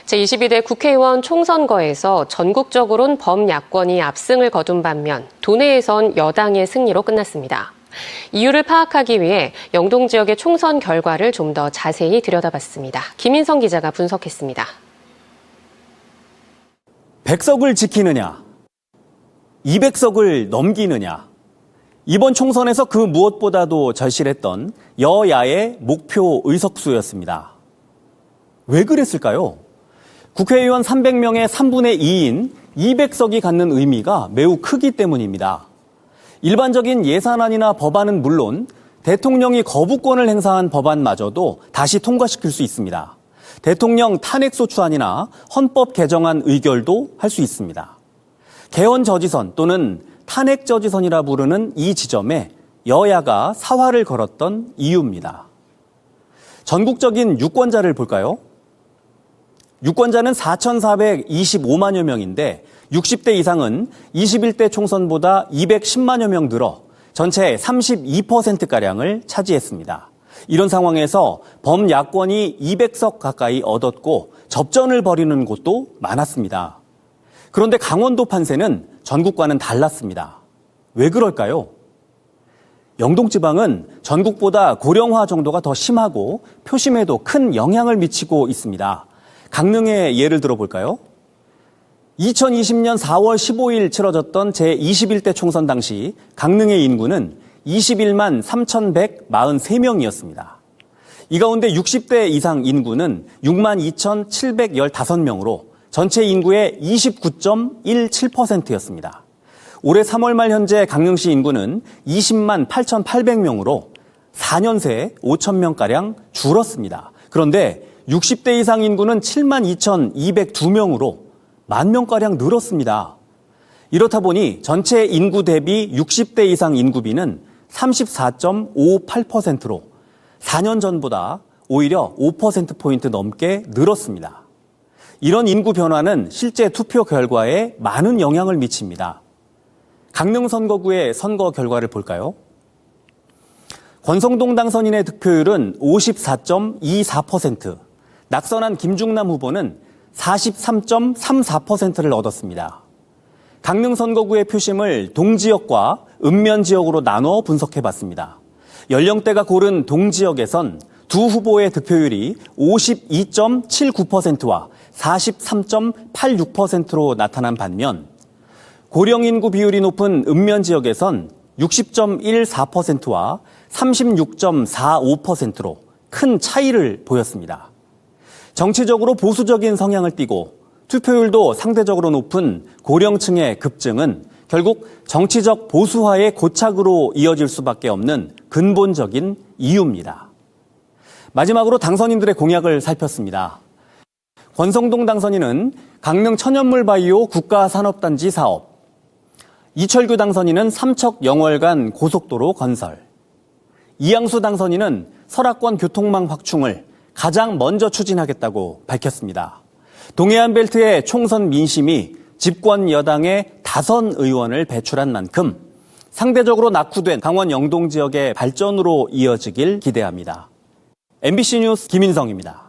제22대 국회의원 총선거에서 전국적으로는 범야권이 압승을 거둔 반면 도내에선 여당의 승리로 끝났습니다. 이유를 파악하기 위해 영동 지역의 총선 결과를 좀 더 자세히 들여다봤습니다. 김인성 기자가 분석했습니다. 100석을 지키느냐, 200석을 넘기느냐. 이번 총선에서 그 무엇보다도 절실했던 여야의 목표 의석수였습니다. 왜 그랬을까요? 국회의원 300명의 3분의 2인 200석이 갖는 의미가 매우 크기 때문입니다. 일반적인 예산안이나 법안은 물론 대통령이 거부권을 행사한 법안마저도 다시 통과시킬 수 있습니다. 대통령 탄핵소추안이나 헌법 개정안 의결도 할 수 있습니다. 개헌저지선 또는 탄핵저지선이라 부르는 이 지점에 여야가 사활을 걸었던 이유입니다. 전국적인 유권자를 볼까요? 유권자는 4,425만여 명인데 60대 이상은 21대 총선보다 210만여 명 늘어 전체 32%가량을 차지했습니다. 이런 상황에서 범야권이 200석 가까이 얻었고 접전을 벌이는 곳도 많았습니다. 그런데 강원도 판세는 전국과는 달랐습니다. 왜 그럴까요? 영동지방은 전국보다 고령화 정도가 더 심하고 표심에도 큰 영향을 미치고 있습니다. 강릉의 예를 들어볼까요? 2020년 4월 15일 치러졌던 제21대 총선 당시 강릉의 인구는 21만 3,143명이었습니다. 이 가운데 60대 이상 인구는 6만 2,715명으로 전체 인구의 29.17%였습니다. 올해 3월 말 현재 강릉시 인구는 20만 8,800명으로 4년 새 5,000명가량 줄었습니다. 그런데 60대 이상 인구는 7만 2,202명으로 10,000명가량 늘었습니다. 이렇다 보니 전체 인구 대비 60대 이상 인구비는 34.58%로 4년 전보다 오히려 5%포인트 넘게 늘었습니다. 이런 인구 변화는 실제 투표 결과에 많은 영향을 미칩니다. 강릉 선거구의 선거 결과를 볼까요? 권성동 당선인의 득표율은 54.24%, 낙선한 김중남 후보는 43.34%를 얻었습니다. 강릉 선거구의 표심을 동지역과 읍면지역으로 나눠 분석해봤습니다. 연령대가 고른 동지역에선 두 후보의 득표율이 52.79%와 43.86%로 나타난 반면 고령 인구 비율이 높은 읍면지역에선 60.14%와 36.45%로 큰 차이를 보였습니다. 정치적으로 보수적인 성향을 띠고 투표율도 상대적으로 높은 고령층의 급증은 결국 정치적 보수화의 고착으로 이어질 수밖에 없는 근본적인 이유입니다. 마지막으로 당선인들의 공약을 살폈습니다. 권성동 당선인은 강릉 천연물 바이오 국가산업단지 사업, 이철규 당선인은 삼척영월간 고속도로 건설, 이양수 당선인은 설악권 교통망 확충을 가장 먼저 추진하겠다고 밝혔습니다. 동해안 벨트의 총선 민심이 집권 여당의 다선 의원을 배출한 만큼 상대적으로 낙후된 강원 영동 지역의 발전으로 이어지길 기대합니다. MBC 뉴스 김인성입니다.